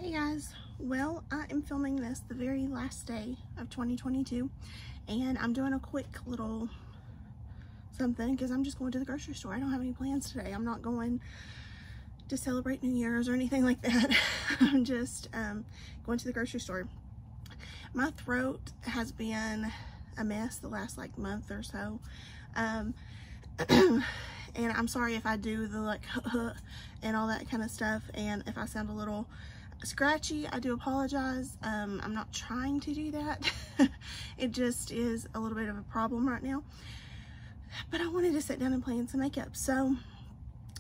Hey guys, well, I am filming this the very last day of 2022 and I'm doing a quick little something because I'm just going to the grocery store. I don't have any plans today. I'm not going to celebrate New Year's or anything like that. I'm just going to the grocery store. My throat has been a mess the last like month or so. And I'm sorry if I do the like and all that kind of stuff, and if I sound a little scratchy, I do apologize. I'm not trying to do that. It just is a little bit of a problem right now, but I wanted to sit down and plan some makeup, so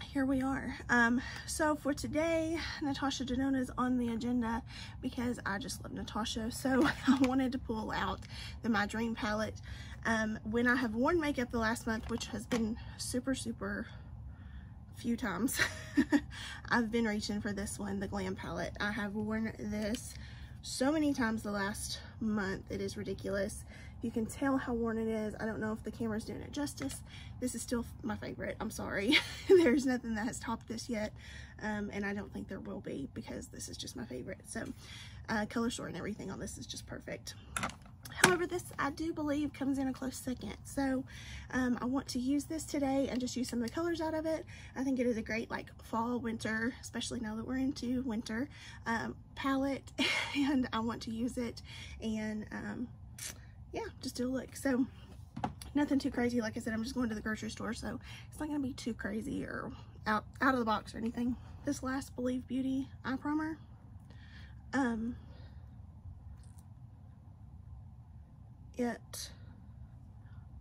here we are. So for today, Natasha Denona is on the agenda because I just love Natasha, so I wanted to pull out the My Dream palette. When I have worn makeup the last month, which has been super few times, I've been reaching for this one, the Glam palette. I have worn this so many times the last month, it is ridiculous. You can tell how worn it is. I don't know if the camera's doing it justice. This is still my favorite. I'm sorry. There's nothing that has topped this yet, and I don't think there will be because this is just my favorite. So color story and everything on this is just perfect. However, this I do believe comes in a close second, so I want to use this today and just use some of the colors out of it. I think it is a great like fall, winter, especially now that we're into winter, palette, and I want to use it and yeah, just do a look. So nothing too crazy. Like I said, I'm just going to the grocery store, so it's not going to be too crazy or out of the box or anything. This last Believe Beauty eye primer,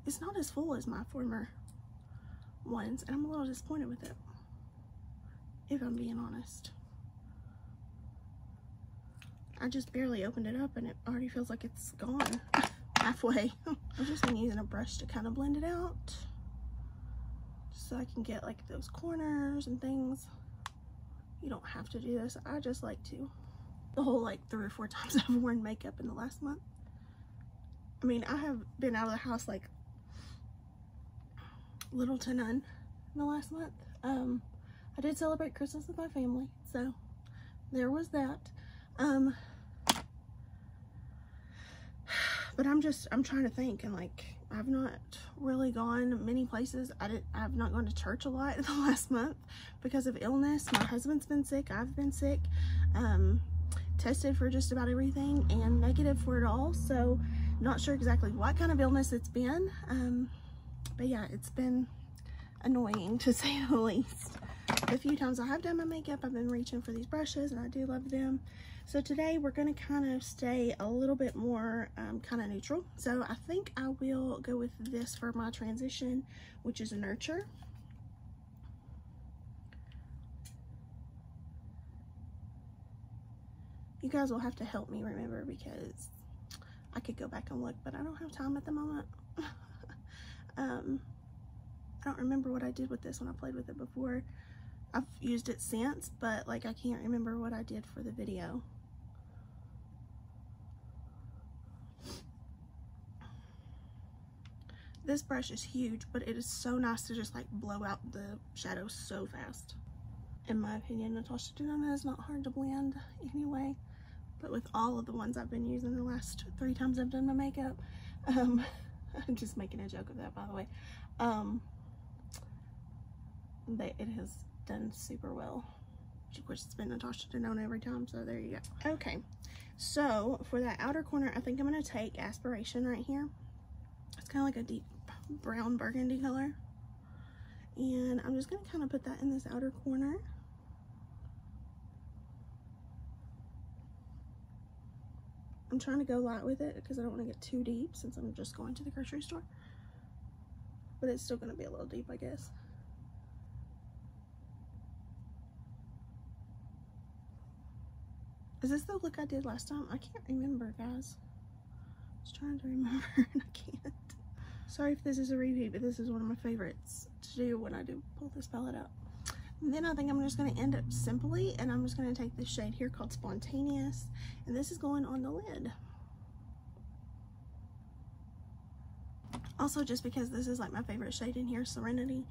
it's not as full as my former ones, and I'm a little disappointed with it, if I'm being honest. I just barely opened it up and it already feels like it's gone halfway. I've just been using a brush to kind of blend it out so I can get like those corners and things. You don't have to do this. I just like to. The whole like 3 or 4 times I've worn makeup in the last month. I mean, I have been out of the house like little to none in the last month. I did celebrate Christmas with my family, so there was that. But I'm trying to think, and like I've not really gone many places. I've not gone to church a lot in the last month because of illness. My husband's been sick, I've been sick, tested for just about everything and negative for it all, so not sure exactly what kind of illness it's been, but yeah, it's been annoying to say the least. The few times I have done my makeup, I've been reaching for these brushes and I do love them. So today we're going to kind of stay a little bit more kind of neutral. So I think I will go with this for my transition, which is a Nurture. You guys will have to help me remember because I could go back and look, but I don't have time at the moment. I don't remember what I did with this when I played with it before. I've used it since, but like I can't remember what I did for the video. This brush is huge, but it is so nice to just like blow out the shadows so fast. In my opinion, Natasha Denona is not hard to blend anyway. But with all of the ones I've been using the last 3 times I've done my makeup, I'm just making a joke of that, by the way. It has done super well. Of course, it's been Natasha Denona every time, so there you go. Okay, so for that outer corner, I think I'm going to take Aspiration right here. It's kind of like a deep brown burgundy color. And I'm just going to kind of put that in this outer corner. I'm trying to go light with it because I don't want to get too deep since I'm just going to the grocery store. But it's still going to be a little deep, I guess. Is this the look I did last time? I can't remember, guys. I was trying to remember and I can't. Sorry if this is a repeat, but this is one of my favorites to do when I do pull this palette out. And then I think I'm just going to end up simply, and I'm just going to take this shade here called Spontaneous, and this is going on the lid. Also, just because this is like my favorite shade in here, Serenity,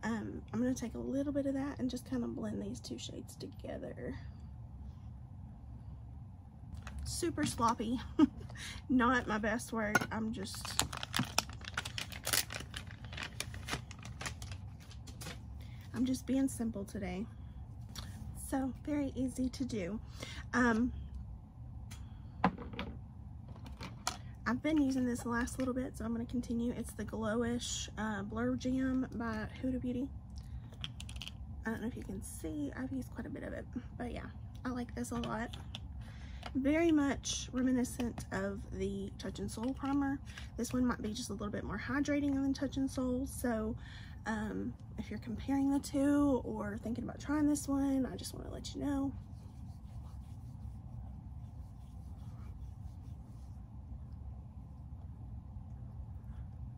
I'm going to take a little bit of that and just kind of blend these 2 shades together. super sloppy. Not my best work. I'm just being simple today. So very easy to do. I've been using this the last little bit, so I'm going to continue. It's the Glowish Blur Jam by Huda Beauty. I don't know if you can see, I've used quite a bit of it, but yeah, I like this a lot. Very much reminiscent of the Touch and Soul primer. This one might be just a little bit more hydrating than Touch and Soul, so if you're comparing the two or thinking about trying this one, I just want to let you know.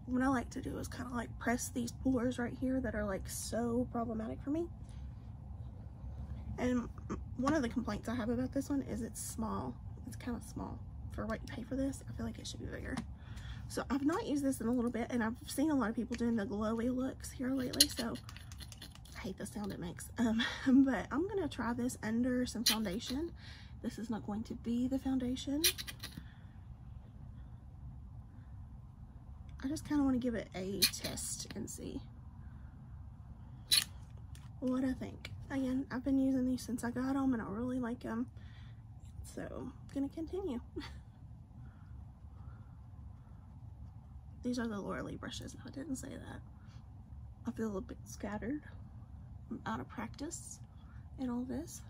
What I like to do is kind of like press these pores right here that are like so problematic for me. And one of the complaints I have about this one is it's small. It's kind of small for what you pay for this. I feel like it should be bigger. So I've not used this in a little bit, and I've seen a lot of people doing the glowy looks here lately, so I hate the sound it makes. But I'm gonna try this under some foundation. This is not going to be the foundation. I just kind of want to give it a test and see what I think. Again, I've been using these since I got them and I really like them, so I'm gonna continue. These are the Laura Lee brushes. I didn't say that. I feel a bit scattered. I'm out of practice in all this.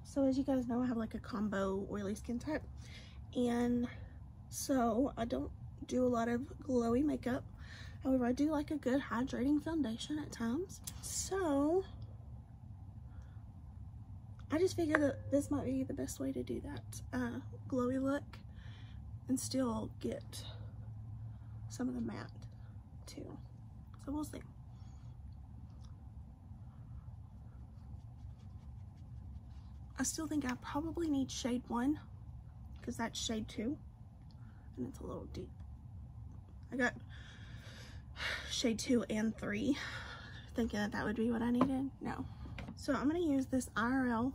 So as you guys know, I have like a combo oily skin type, and so I don't do a lot of glowy makeup. However, I do like a good hydrating foundation at times. So I just figured that this might be the best way to do that glowy look and still get some of the matte too. So we'll see. I still think I probably need shade 1 because that's shade 2 and it's a little deep. I got shade 2 and 3, thinking that that would be what I needed. No. So I'm going to use this IRL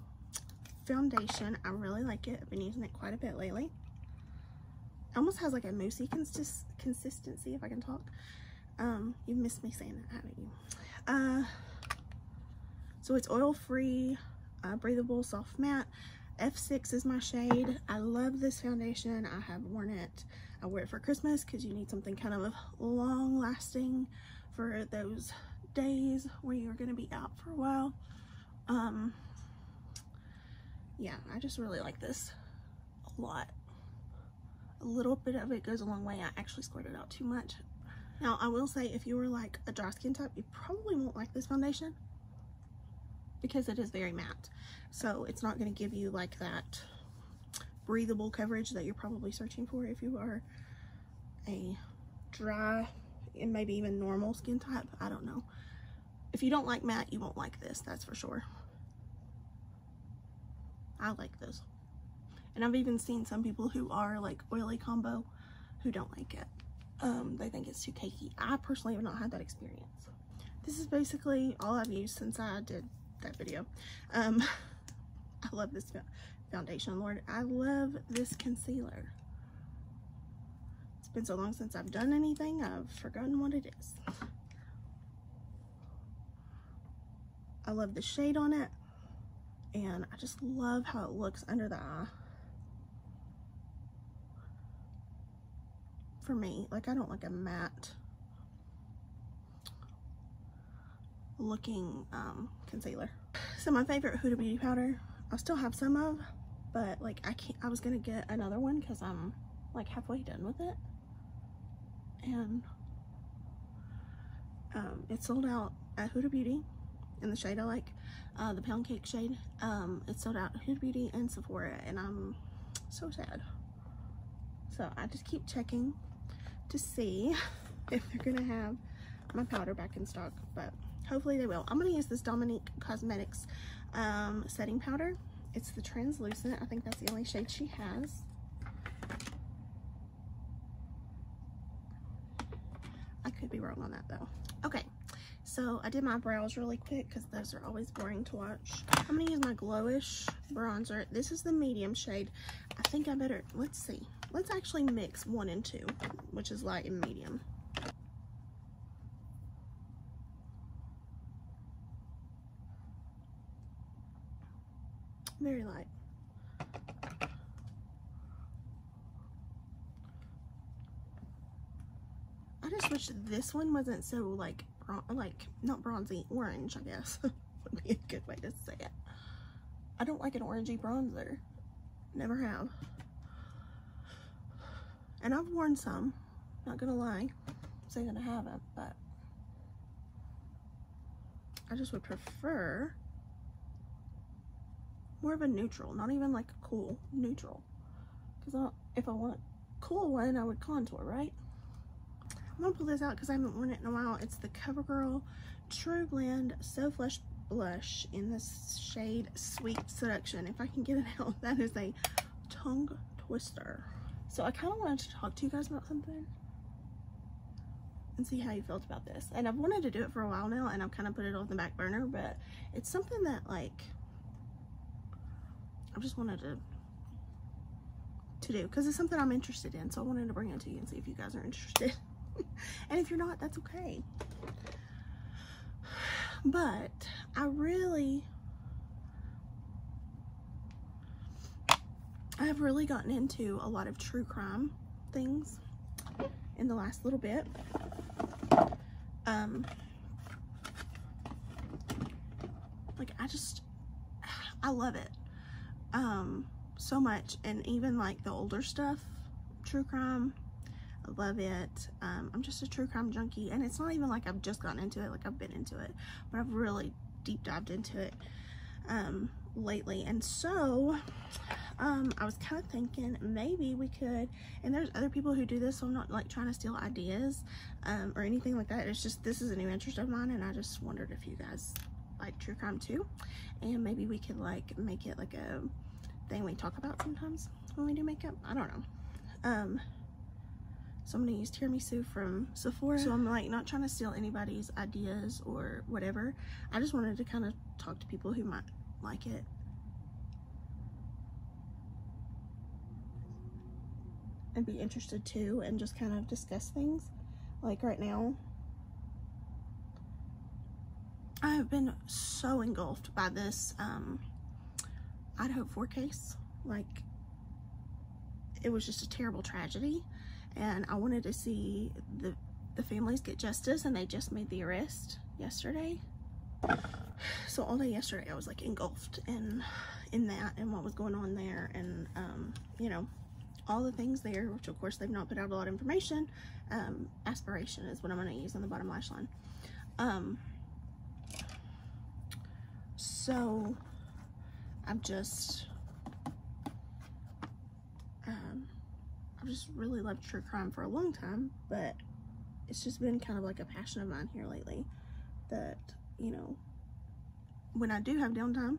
foundation. I really like it. I've been using it quite a bit lately. It almost has like a moussey consistency, if I can talk. You've missed me saying that, haven't you? So it's oil-free, breathable, soft matte. F6 is my shade. I love this foundation. I have worn it. I wear it for Christmas because you need something kind of long lasting for those days where you're going to be out for a while. Yeah, I just really like this a lot. A little bit of it goes a long way. I actually squirted out too much. Now, I will say if you were like a dry skin type, you probably won't like this foundation because it is very matte. So it's not going to give you like that breathable coverage that you're probably searching for if you are a dry and maybe even normal skin type. I don't know. If you don't like matte, you won't like this, that's for sure. I like this. And I've even seen some people who are like oily combo who don't like it. They think it's too cakey. I personally have not had that experience. This is basically all I've used since I did that video. I love this foundation, Lord. I love this concealer. It's been so long since I've done anything, I've forgotten what it is. I love the shade on it, and I just love how it looks under the eye. For me, like, I don't like a matte looking concealer. So my favorite Huda Beauty powder, I still have some of, but like I was gonna get another one because I'm like halfway done with it, and it's sold out at Huda Beauty in the shade I like, the Pound Cake shade. It's sold out at Huda Beauty and Sephora, and I'm so sad. So I just keep checking to see if they're gonna have my powder back in stock, but hopefully they will. I'm gonna use this Dominique Cosmetics setting powder. It's the translucent. I think that's the only shade she has. I could be wrong on that though. Okay, So I did my brows really quick because those are always boring to watch. I'm gonna use my Glowish bronzer. This is the medium shade. I think I better, let's see. Let's actually mix 1 and 2, which is light and medium. Very light. I just wish this one wasn't so like not bronzy, orange, I guess would be a good way to say it. I don't like an orangey bronzer. Never have. And I've worn some, not gonna lie. Saying that I haven't, but I just would prefer more of a neutral, not even like a cool, neutral. Because if I want a cool one, I would contour, right? I'm gonna pull this out because I haven't worn it in a while. It's the CoverGirl True Blend So Flush Blush in this shade Sweet Seduction. If I can get it out, that is a tongue twister. So I kind of wanted to talk to you guys about something and see how you felt about this. And I've wanted to do it for a while now, and I've kind of put it on the back burner, but it's something that like I just wanted to do because it's something I'm interested in. So I wanted to bring it to you and see if you guys are interested. And if you're not, that's okay. But I've really gotten into a lot of true crime things in the last little bit. Like I love it so much, and even like the older stuff, true crime, I love it. I'm just a true crime junkie, and it's not even like I've just gotten into it, like I've been into it, but I've really deep dived into it lately. And so I was kind of thinking maybe we could, and there's other people who do this, so I'm not like trying to steal ideas or anything like that. It's just, this is a new interest of mine, and I just wondered if you guys like true crime too, and maybe we could like make it like a thing we talk about sometimes when we do makeup. I don't know. So I'm gonna use tiramisu from Sephora. So I'm like not trying to steal anybody's ideas or whatever. I just wanted to kind of talk to people who might like it. And be interested too, and just kind of discuss things. Like right now, I have been so engulfed by this Idaho 4 case. Like, it was just a terrible tragedy, and I wanted to see the families get justice, and they just made the arrest yesterday. So all day yesterday I was like engulfed in that and what was going on there, and you know, all the things there, which of course they've not put out a lot of information. Aspiration is what I'm going to use on the bottom lash line. So I've just really loved true crime for a long time, but it's just been kind of like a passion of mine here lately, that, you know, when I do have downtime,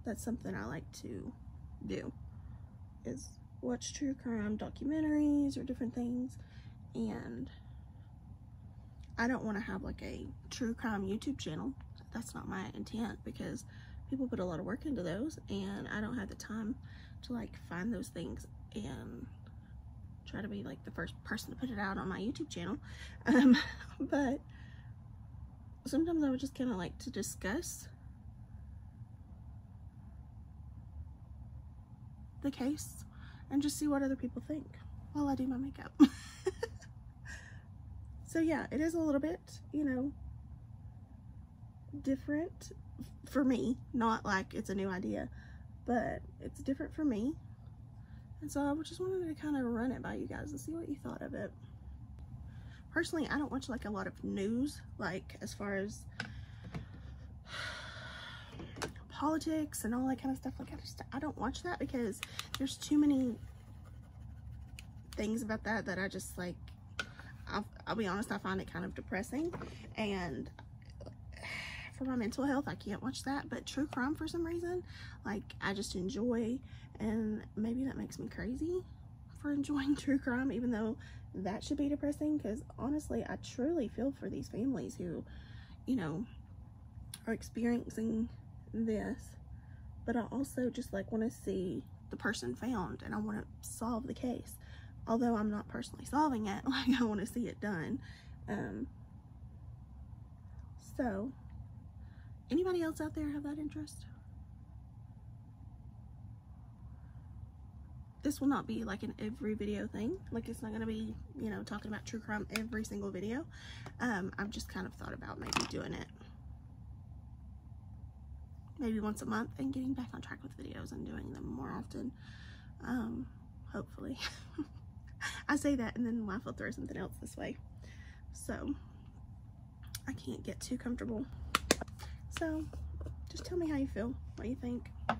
that's something I like to do, is watch true crime documentaries or different things. And I don't want to have like a true crime YouTube channel. That's not my intent, because people put a lot of work into those, and I don't have the time to like find those things and try to be like the first person to put it out on my YouTube channel. But sometimes I would just kind of like to discuss the case and just see what other people think while I do my makeup. So yeah, it is a little bit, you know, different for me. Not like it's a new idea, but it's different for me. And so I just wanted to kind of run it by you guys and see what you thought of it. Personally, I don't watch like a lot of news, like as far as politics and all that kind of stuff. Like I don't watch that, because there's too many things about that I just like, I'll be honest, I find it kind of depressing, and for my mental health I can't watch that. But true crime, for some reason, like I just enjoy, and maybe that makes me crazy for enjoying true crime, even though that should be depressing, because honestly, I truly feel for these families who, you know, are experiencing this, but I also just like want to see the person found, and I want to solve the case. Although I'm not personally solving it, like I want to see it done. So, anybody else out there have that interest? This will not be like an every video thing. Like, it's not going to be, you know, talking about true crime every single video. I've just kind of thought about maybe doing it maybe once a month and getting back on track with videos and doing them more often. Hopefully. I say that and then life will throw something else this way. So, I can't get too comfortable. So, just tell me how you feel. What you think. I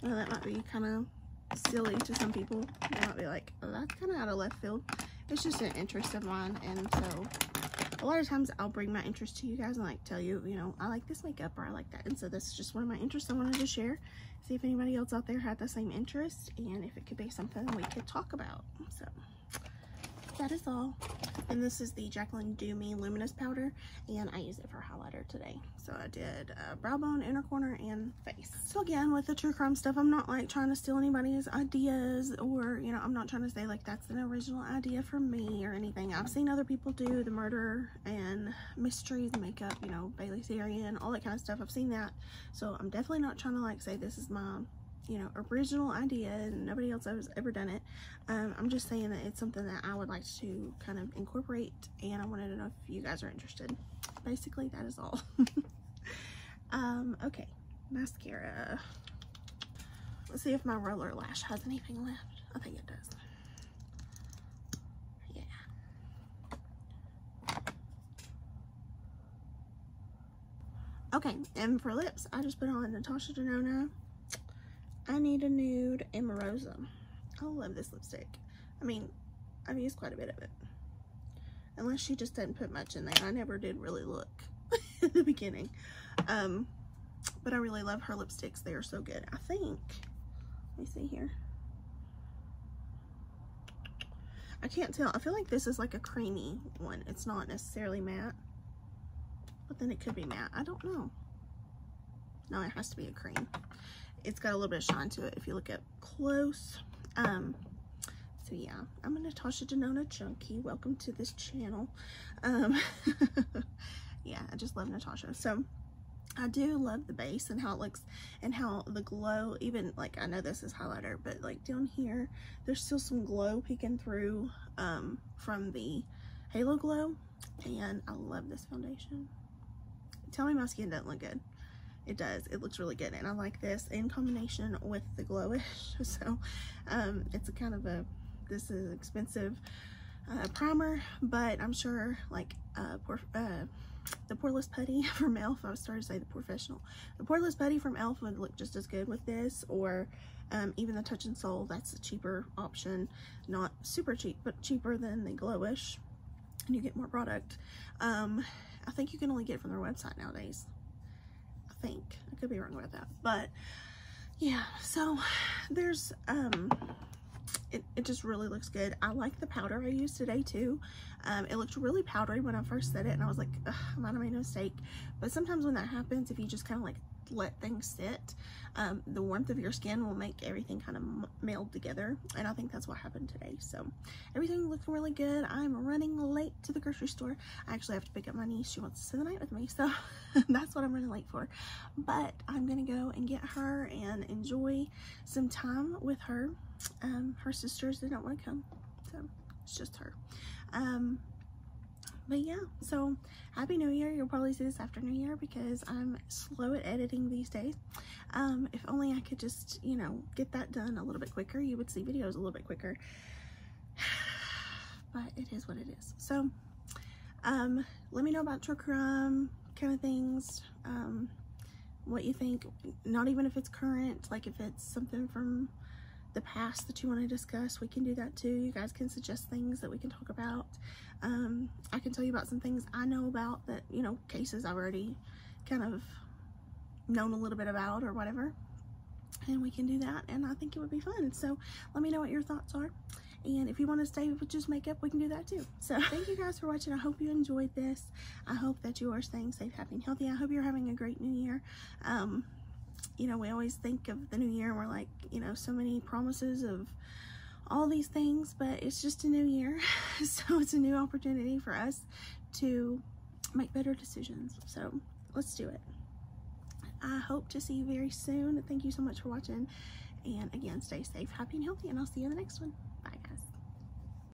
know that might be kind of silly to some people. They might be like, oh, that's kind of out of left field. It's just an interest of mine, and so a lot of times I'll bring my interest to you guys and like tell you, you know, I like this makeup or I like that, and so this is just one of my interests I wanted to share. See if anybody else out there had the same interest and if it could be something we could talk about. So that is all. And this is the Jacqueline Do Me Luminous Powder, and I use it for highlighter today. So I did brow bone, inner corner, and face. So again, with the true crime stuff, I'm not like trying to steal anybody's ideas, or, you know, I'm not trying to say like that's an original idea for me or anything. I've seen other people do the murder and mysteries, makeup, you know, Bailey Sarian, all that kind of stuff. I've seen that. So I'm definitely not trying to like say this is my, you know, original idea and nobody else has ever done it. I'm just saying that it's something that I would like to kind of incorporate, and I wanted to know if you guys are interested. Basically, that is all. Okay, mascara. Let's see if my roller lash has anything left. I think it does. Yeah. Okay, and for lips, I just put on Natasha Denona I Need a Nude Amorosa. I love this lipstick. I mean, I've used quite a bit of it. Unless she just didn't put much in there. I never did really look at the beginning. But I really love her lipsticks. They are so good. I think, let me see here. I can't tell. I feel like this is like a creamy one. It's not necessarily matte. But then it could be matte. I don't know. No, it has to be a cream. It's got a little bit of shine to it if you look up close. So yeah, I'm a Natasha Denona junkie. Welcome to this channel. Yeah, I just love Natasha. So I do love the base and how it looks and how the glow, even like, I know this is highlighter, but like down here, there's still some glow peeking through from the Halo Glow, and I love this foundation. Tell me my skin doesn't look good. It does. It looks really good, and I like this in combination with the Glowish. So it's a kind of a, this is expensive primer, but I'm sure like the Poreless Putty from e.l.f. I was starting to say the Professional. The Poreless Putty from e.l.f. would look just as good with this, or even the Touch and Soul. That's a cheaper option. Not super cheap, but cheaper than the Glowish, and you get more product. I think you can only get it from their website nowadays. I think. I could be wrong about that. But yeah, so there's it just really looks good. I like the powder I used today too. It looked really powdery when I first set it, and I was like, ugh, I might have made a mistake. But sometimes when that happens, if you just kind of like let things sit, the warmth of your skin will make everything kind of meld together, and I think that's what happened today. So everything looking really good. I'm running late to the grocery store. I actually have to pick up my niece. She wants to spend the night with me, so that's what I'm running late for. But I'm gonna go and get her and enjoy some time with her. Her sisters did not want to come, so it's just her. But yeah, so Happy New Year. You'll probably see this after New Year because I'm slow at editing these days. If only I could just, you know, get that done a little bit quicker, you would see videos a little bit quicker. But it is what it is. So let me know about true crime kind of things, what you think. Not even if it's current, like if it's something from the past that you want to discuss, we can do that too. You guys can suggest things that we can talk about. I can tell you about some things I know about that, you know, cases I've already kind of known a little bit about or whatever, and we can do that, and I think it would be fun. So let me know what your thoughts are, And if you want to stay with just makeup, we can do that too. So thank you guys for watching. I hope you enjoyed this. I hope that you are staying safe, happy, and healthy. I hope you're having a great new year. You know, we always think of the new year and we're like, you know, so many promises of all these things, but it's just a new year. So it's a new opportunity for us to make better decisions. So let's do it. I hope to see you very soon. Thank you so much for watching. And again, stay safe, happy, and healthy, and I'll see you in the next one. Bye, guys.